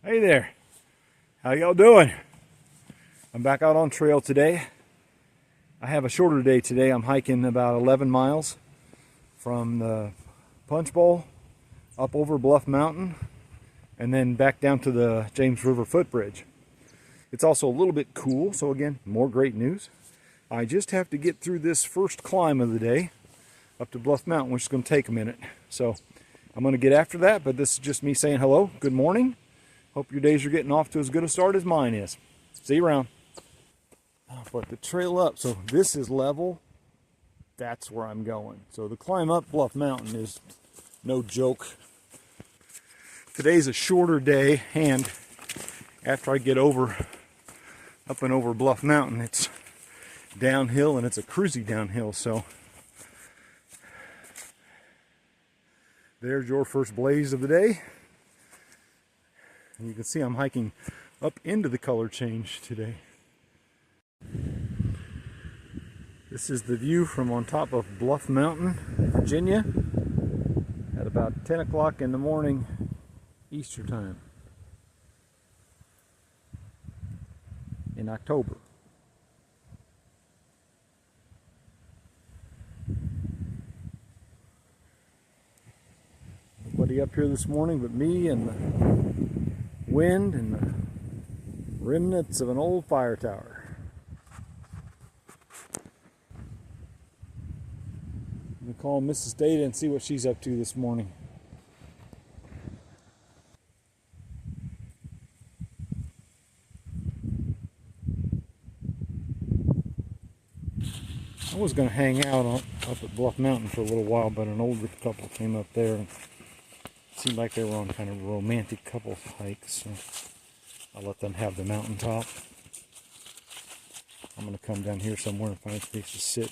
Hey there, how y'all doing? I'm back out on trail today. I have a shorter day today. I'm hiking about 11 miles from the Punchbowl up over Bluff Mountain and then back down to the James River footbridge. It's also a little bit cool, so again, more great news. I just have to get through this first climb of the day up to Bluff Mountain, which is going to take a minute. So I'm going to get after that, but this is just me saying hello, good morning. Hope your days are getting off to as good a start as mine is. See you around. But the trail up, so this is level. That's where I'm going. So the climb up Bluff Mountain is no joke. Today's a shorter day, and after I get up and over Bluff Mountain, it's downhill, and it's a cruisy downhill. So there's your first blaze of the day. And you can see I'm hiking up into the color change today. This is the view from on top of Bluff Mountain, Virginia, at about 10 o'clock in the morning Easter time in October. Nobody up here this morning but me and the wind and the remnants of an old fire tower. I'm going to call Mrs. Data and see what she's up to this morning. I was going to hang out up at Bluff Mountain for a little while, but an older couple came up there and it seemed like they were on kind of a romantic couple hike, so I'll let them have the mountaintop. I'm going to come down here somewhere and find a place to sit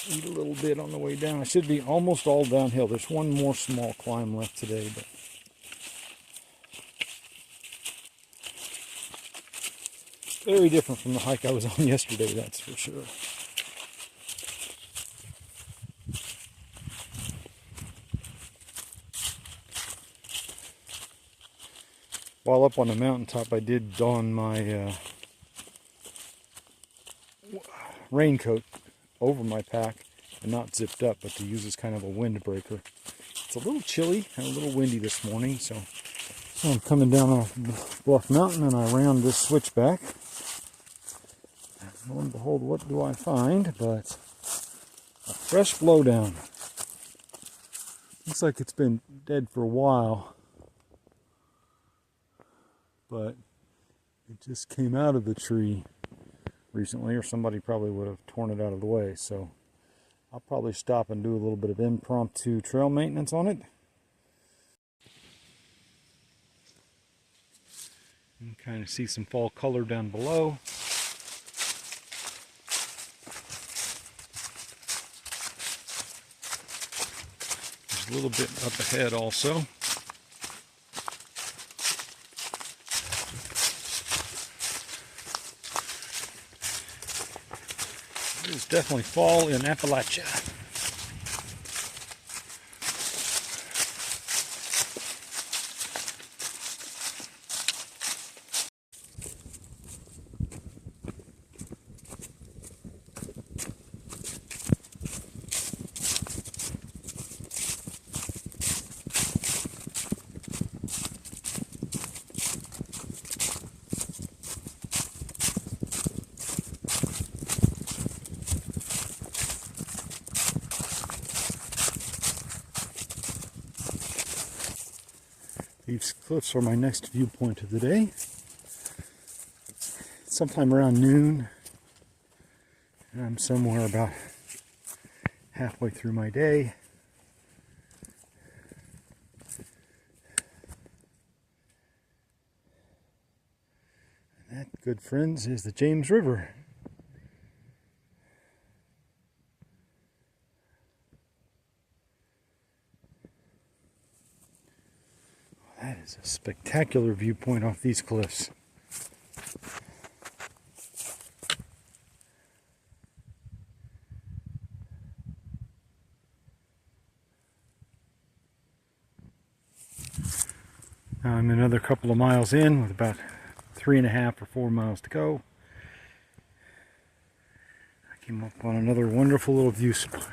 and eat a little bit on the way down. I should be almost all downhill. There's one more small climb left today, but very different from the hike I was on yesterday, that's for sure. While up on the mountaintop, I did don my raincoat over my pack and not zipped up, but to use as kind of a windbreaker. It's a little chilly and a little windy this morning, so I'm coming down off Bluff Mountain and I round this switchback. Lo and behold, what do I find but a fresh blowdown. Looks like it's been dead for a while, but it just came out of the tree recently, or somebody probably would have torn it out of the way. So I'll probably stop and do a little bit of impromptu trail maintenance on it. You can kind of see some fall color down below. There's a little bit up ahead also. It is definitely fall in Appalachia. These cliffs are my next viewpoint of the day. Sometime around noon, and I'm somewhere about halfway through my day. And that, good friends, is the James River. That is a spectacular viewpoint off these cliffs. Now I'm another couple of miles in with about 3.5 or 4 miles to go. I came up on another wonderful little view spot.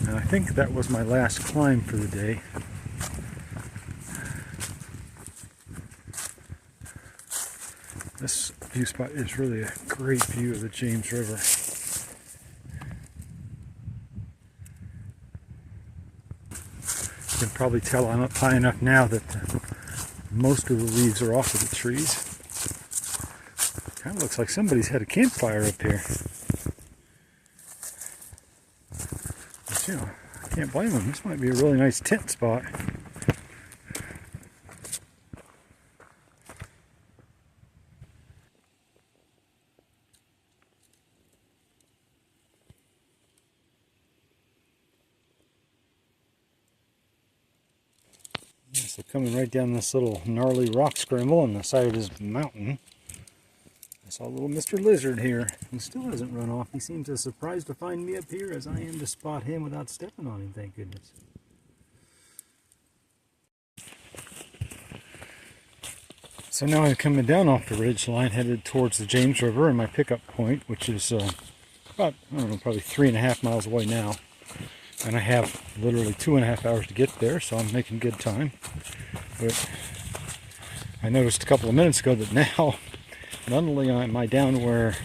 And I think that was my last climb for the day. This view spot is really a great view of the James River. You can probably tell I'm up high enough now that most of the leaves are off of the trees. Kind of looks like somebody's had a campfire up here. But, you know, I can't blame them. This might be a really nice tent spot. So coming right down this little gnarly rock scramble on the side of this mountain, I saw little Mr. Lizard here. He still hasn't run off. He seems as surprised to find me up here as I am to spot him without stepping on him, thank goodness. So now I'm coming down off the ridge line, headed towards the James River and my pickup point, which is about, I don't know, probably 3.5 miles away now. And I have literally 2.5 hours to get there, so I'm making good time. But I noticed a couple of minutes ago that now, not only am I down where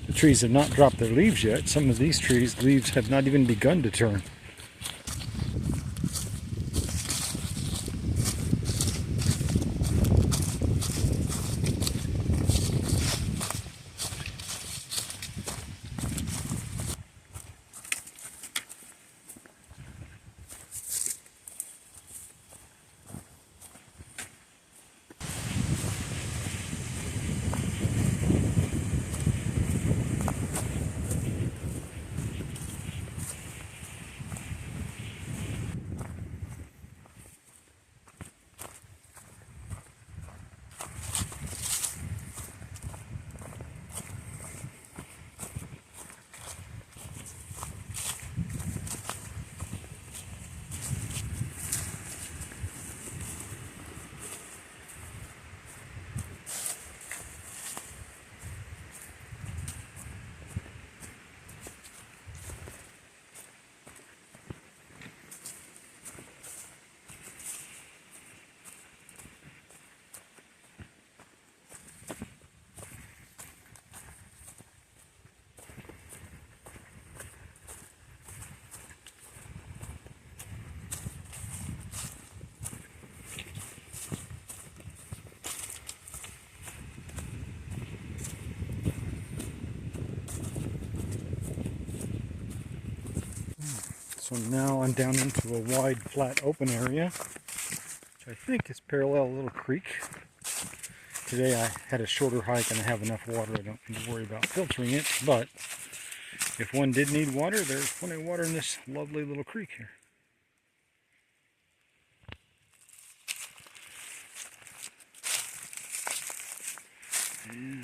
the trees have not dropped their leaves yet, some of these trees' leaves have not even begun to turn. So now I'm down into a wide, flat, open area, which I think is parallel a little creek. Today I had a shorter hike and I have enough water. I don't need to worry about filtering it, but if one did need water, there's plenty of water in this lovely little creek here. Yeah.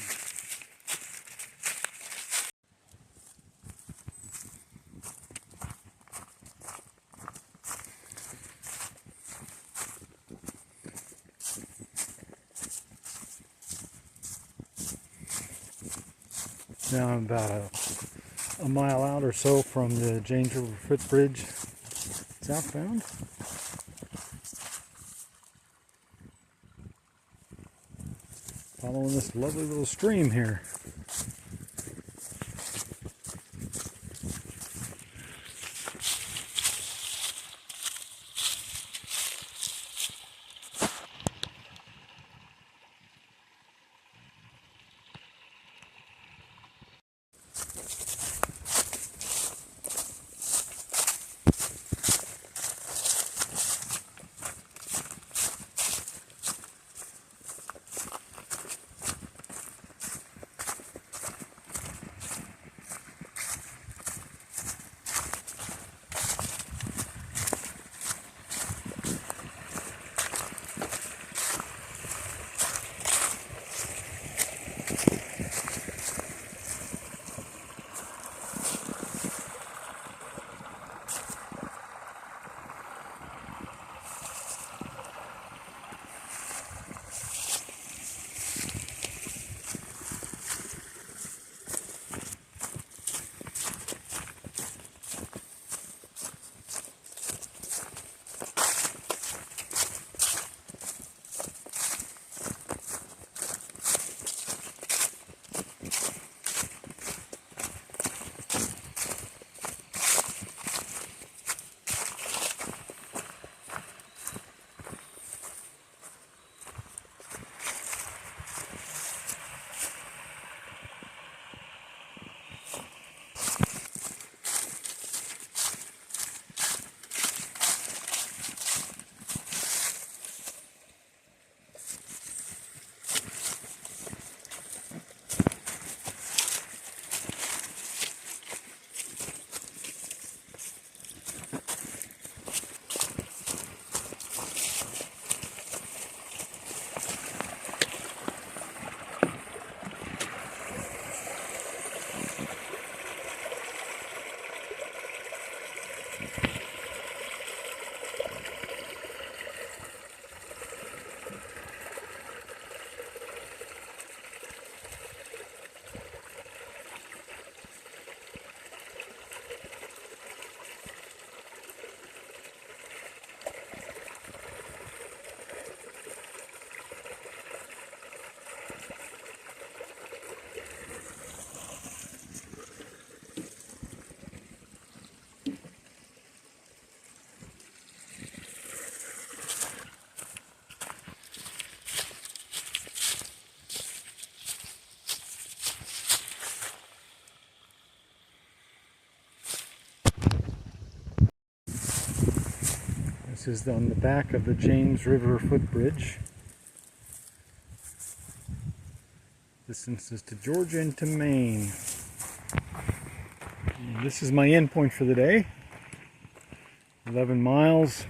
Now I'm about a mile out or so from the James River footbridge southbound. Following this lovely little stream here. This is on the back of the James River footbridge. Distances to Georgia and to Maine. And this is my end point for the day. 11 miles.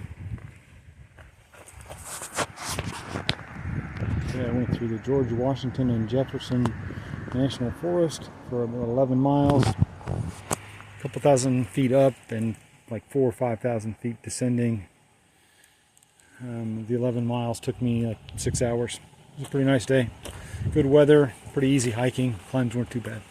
Okay, I went through the George Washington and Jefferson National Forest for about 11 miles. A couple thousand feet up and like 4,000 or 5,000 feet descending. The 11 miles took me like 6 hours. It was a pretty nice day. Good weather, pretty easy hiking. Climbs weren't too bad.